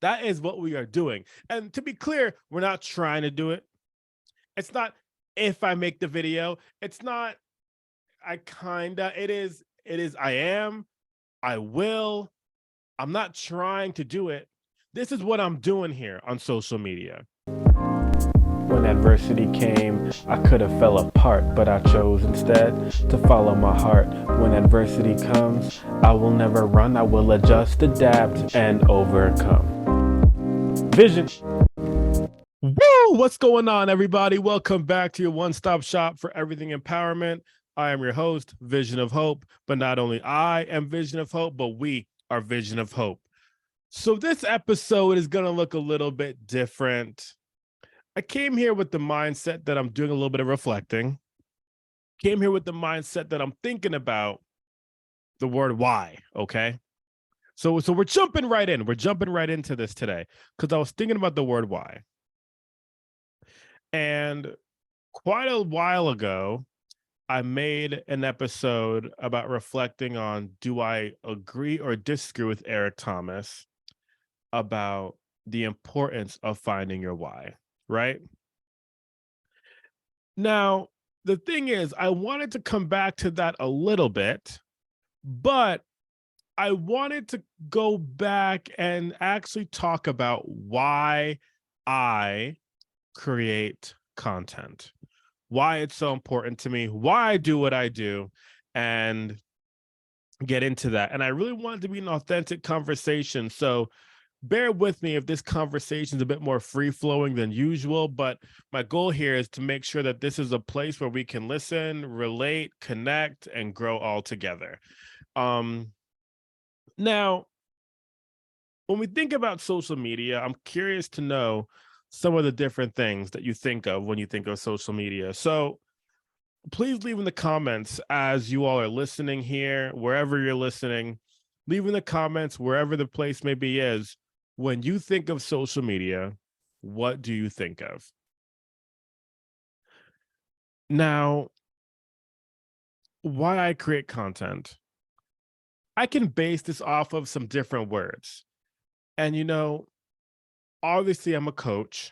That is what we are doing. And to be clear, we're not trying to do it. It's not if I make the video. It's not I kinda. It is I am. I will. I'm not trying to do it. This is what I'm doing here on social media. When adversity came, I could have fell apart, but I chose instead to follow my heart. When adversity comes, I will never run. I will adjust, adapt, and overcome. Vision. Woo! What's going on, everybody? Welcome back to your one-stop shop for everything empowerment. I am your host, Vision of Hope, but not only I am Vision of Hope, but we are Vision of Hope. So this episode is going to look a little bit different. I came here with the mindset that I'm doing a little bit of reflecting. Came here with the mindset that I'm thinking about the word why, okay? So we're jumping right in. We're jumping right into this today because I was thinking about the word why. And quite a while ago, I made an episode about reflecting on do I agree or disagree with Eric Thomas about the importance of finding your why, right? Now, the thing is, I wanted to come back to that a little bit, but I wanted to go back and actually talk about why I create content, why it's so important to me, why I do what I do, and get into that. And I really wanted to be an authentic conversation. So bear with me if this conversation is a bit more free flowing than usual. But my goal here is to make sure that this is a place where we can listen, relate, connect, and grow all together. Now, when we think about social media, I'm curious to know some of the different things that you think of when you think of social media. So please leave in the comments as you all are listening here, wherever you're listening, leave in the comments, wherever the place maybe is. When you think of social media, what do you think of? Now, why I create content, I can base this off of some different words. And, obviously, I'm a coach.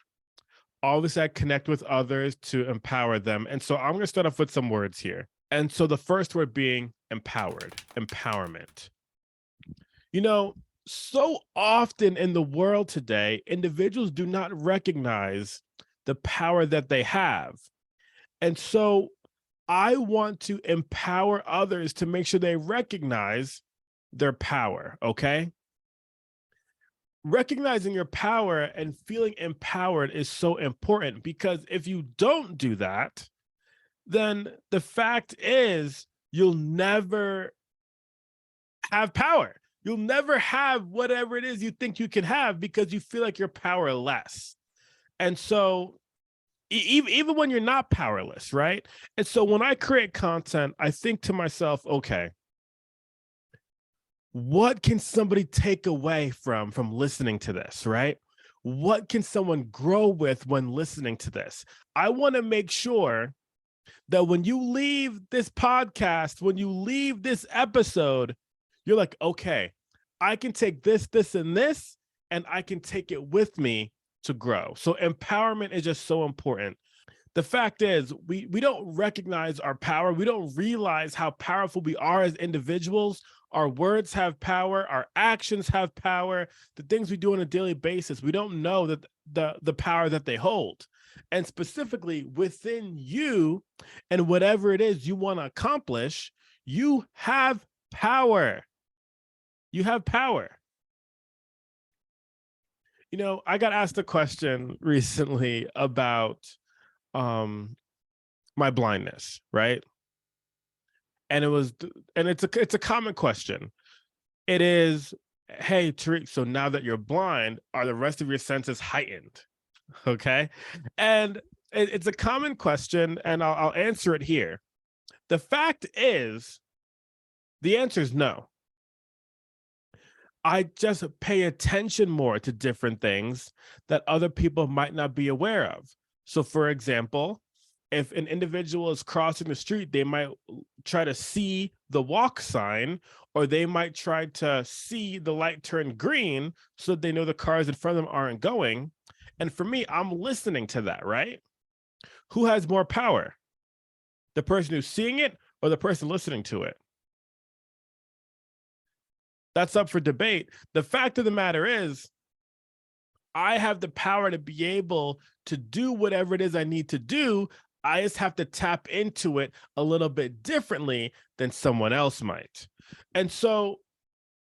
Obviously, I connect with others to empower them. And so I'm going to start off with some words here. And so the first word being empowered, empowerment. So often in the world today, individuals do not recognize the power that they have. And so I want to empower others to make sure they recognize their power, okay? Recognizing your power and feeling empowered is so important because if you don't do that, then the fact is you'll never have power. You'll never have whatever it is you think you can have because you feel like you're powerless. And so even when you're not powerless, right? And so when I create content, I think to myself, okay, what can somebody take away from listening to this, right? What can someone grow with when listening to this? I want to make sure that when you leave this podcast, when you leave this episode, you're like, okay, I can take this, and I can take it with me to grow. So empowerment is just so important. The fact is, we don't recognize our power. We don't realize how powerful we are as individuals. Our words have power. Our actions have power. The things we do on a daily basis, we don't know that the power that they hold. And specifically within you and whatever it is you want to accomplish, you have power. You have power. I got asked a question recently about my blindness, right? And it's a common question. It is, hey, Tariq, so now that you're blind, are the rest of your senses heightened? Okay. And it's a common question, and I'll answer it here. The fact is, the answer is no. I just pay attention more to different things that other people might not be aware of. So, for example, If an individual is crossing the street, they might try to see the walk sign, or they might try to see the light turn green so that they know the cars in front of them aren't going. And for me, I'm listening to that, right? Who has more power? The person who's seeing it or the person listening to it? That's up for debate. The fact of the matter is, I have the power to be able to do whatever it is I need to do. I just have to tap into it a little bit differently than someone else might. And so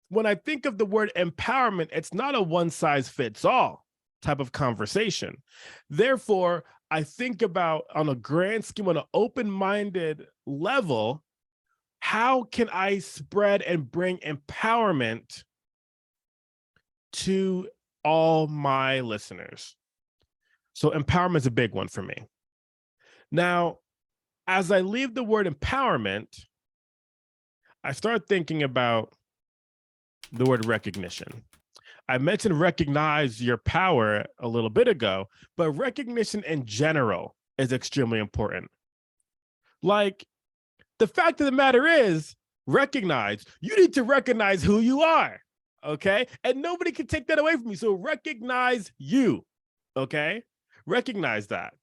when I think of the word empowerment, it's not a one size fits all type of conversation. Therefore, I think about, on a grand scheme, on an open-minded level, how can I spread and bring empowerment to all my listeners? So empowerment is a big one for me. Now, as I leave the word empowerment, I start thinking about the word recognition. I mentioned recognize your power a little bit ago, but recognition in general is extremely important. Like, the fact of the matter is, recognize. You need to recognize who you are, okay? And nobody can take that away from you. So recognize you, okay? Recognize that.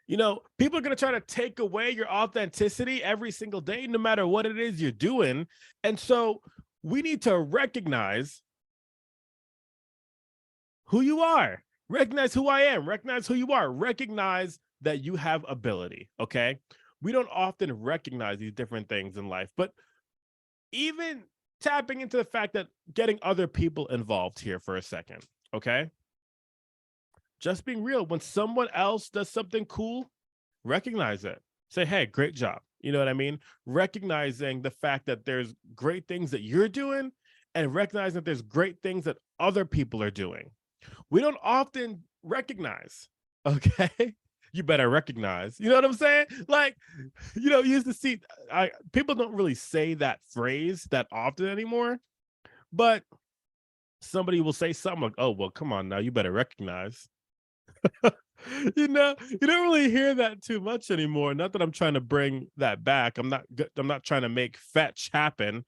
You know, people are going to try to take away your authenticity every single day, no matter what it is you're doing. And so we need to recognize who you are. Recognize who I am. Recognize who you are. Recognize that you have ability, okay? We don't often recognize these different things in life, but even tapping into the fact that getting other people involved here for a second, okay? Just being real. When someone else does something cool, recognize it. Say, hey, great job. You know what I mean? Recognizing the fact that there's great things that you're doing and recognizing that there's great things that other people are doing. We don't often recognize, okay? You better recognize. You know what I'm saying? Like, you used to see, people don't really say that phrase that often anymore, but somebody will say something like, oh, well, come on now, you better recognize. You don't really hear that too much anymore. Not that I'm trying to bring that back. I'm not trying to make fetch happen.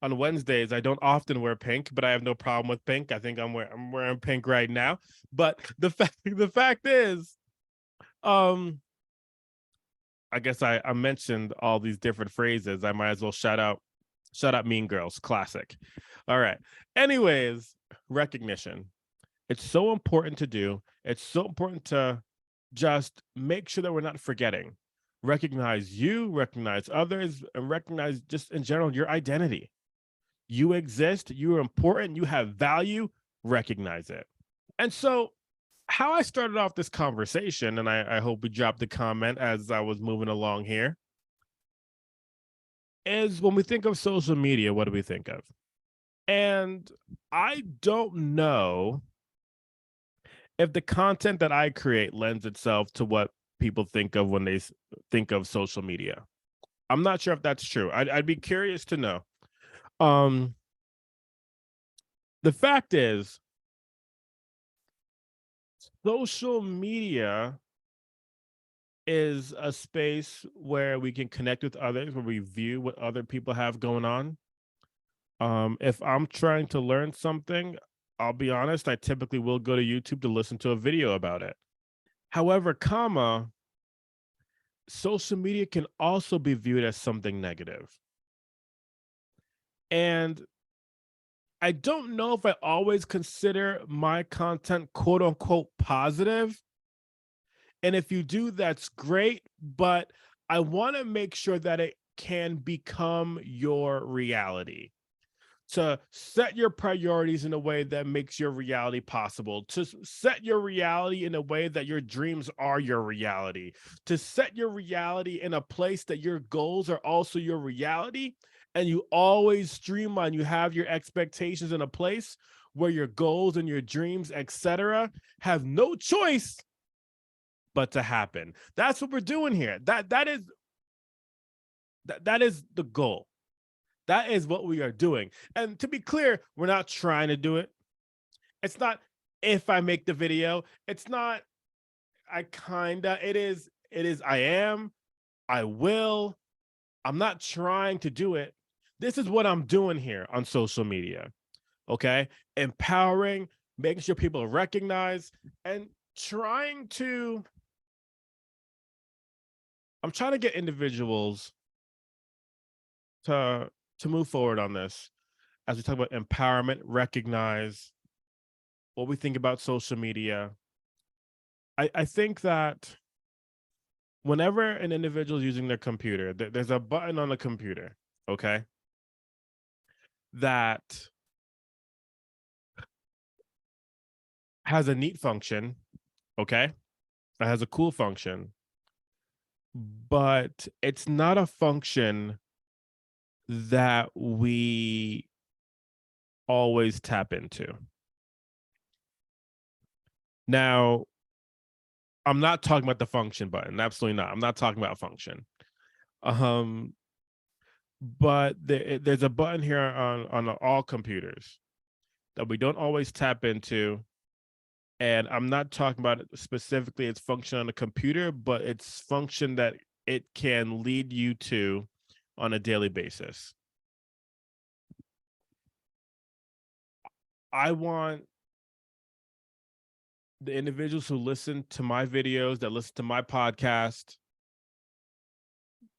On Wednesdays, I don't often wear pink, but I have no problem with pink. I think I'm wearing pink right now. But the fact is, I guess I mentioned all these different phrases. I might as well shout out Mean Girls, classic. All right. Anyways, recognition. It's so important to do. It's so important to just make sure that we're not forgetting. Recognize you, recognize others, and recognize just in general your identity. You exist, you are important, you have value, recognize it. And so, how I started off this conversation, and I hope we dropped the comment as I was moving along here, is when we think of social media, what do we think of? And I don't know if the content that I create lends itself to what people think of when they think of social media. I'm not sure if that's true. I'd be curious to know. The fact is, social media is a space where we can connect with others, where we view what other people have going on. If I'm trying to learn something, I'll be honest, I typically will go to YouTube to listen to a video about it. However, social media can also be viewed as something negative. And I don't know if I always consider my content quote unquote positive. And if you do, that's great. But I want to make sure that it can become your reality. To set your priorities in a way that makes your reality possible, to set your reality in a way that your dreams are your reality, to set your reality in a place that your goals are also your reality, and you always streamline, you have your expectations in a place where your goals and your dreams, etc., have no choice but to happen. That's what we're doing here. That is the goal. That is what we are doing. And to be clear, we're not trying to do it. It's not if I make the video. It's not, I am, I will. I'm not trying to do it. This is what I'm doing here on social media. Okay. Empowering, making sure people recognize, and I'm trying to get individuals to move forward on this as we talk about empowerment, recognize what we think about social media. I think that whenever an individual is using their computer, there's a button on the computer, okay, that has a neat function, okay, that has a cool function, but it's not a function that we always tap into. Now, I'm not talking about the function button. Absolutely not. I'm not talking about function. But there's a button here on all computers that we don't always tap into. And I'm not talking about it specifically its function on the computer, but its function that it can lead you to on a daily basis. I want the individuals who listen to my videos, that listen to my podcast,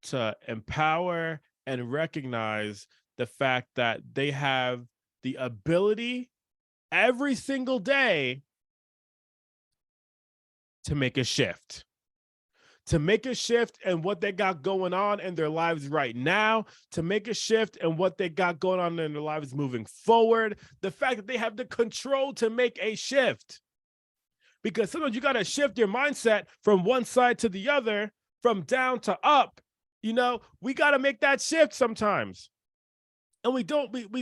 to empower and recognize the fact that they have the ability every single day to make a shift. To make a shift in what they got going on in their lives right now, to make a shift in what they got going on in their lives moving forward. The fact that they have the control to make a shift. Because sometimes you got to shift your mindset from one side to the other, from down to up. You know, we got to make that shift sometimes. And we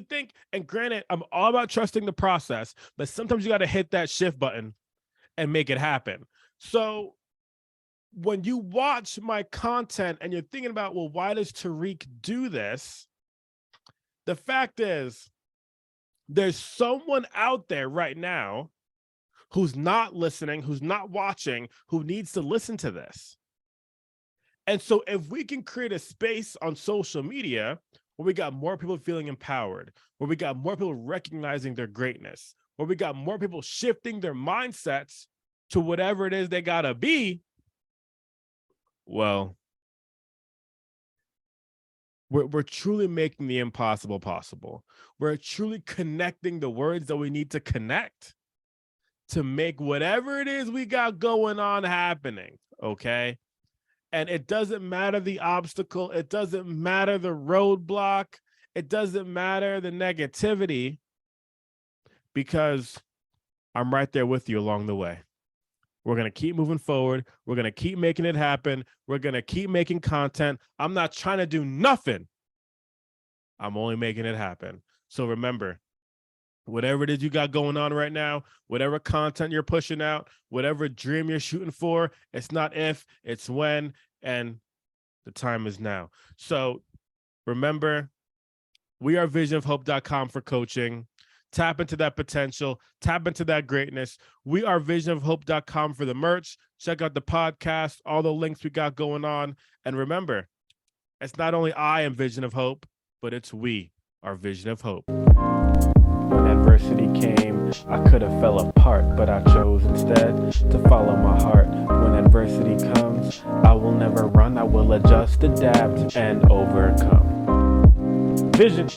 think, and granted, I'm all about trusting the process, but sometimes you got to hit that shift button and make it happen. So when you watch my content and you're thinking about, well, why does Tariq do this? The fact is, there's someone out there right now who's not listening, who's not watching, who needs to listen to this. And so if we can create a space on social media where we got more people feeling empowered, where we got more people recognizing their greatness, where we got more people shifting their mindsets to whatever it is they gotta be, well, we're truly making the impossible possible. We're truly connecting the words that we need to connect to make whatever it is we got going on happening, okay? And it doesn't matter the obstacle. It doesn't matter the roadblock. It doesn't matter the negativity, because I'm right there with you along the way. We're going to keep moving forward. We're going to keep making it happen. We're going to keep making content. I'm not trying to do nothing. I'm only making it happen. So remember, whatever it is you got going on right now, whatever content you're pushing out, whatever dream you're shooting for, it's not if, it's when, and the time is now. So remember, we are visionofhope.com for coaching. Tap into that potential, tap into that greatness. We are visionofhope.com for the merch. Check out the podcast, all the links we got going on. And remember, it's not only I am Vision of Hope, but it's we are Vision of Hope. When adversity came, I could have fell apart, but I chose instead to follow my heart. When adversity comes, I will never run. I will adjust, adapt, and overcome. Vision.